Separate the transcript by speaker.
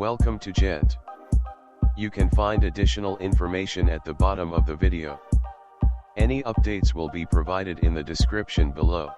Speaker 1: Welcome to Gent. You can find additional information at the bottom of the video. Any updates will be provided in the description below.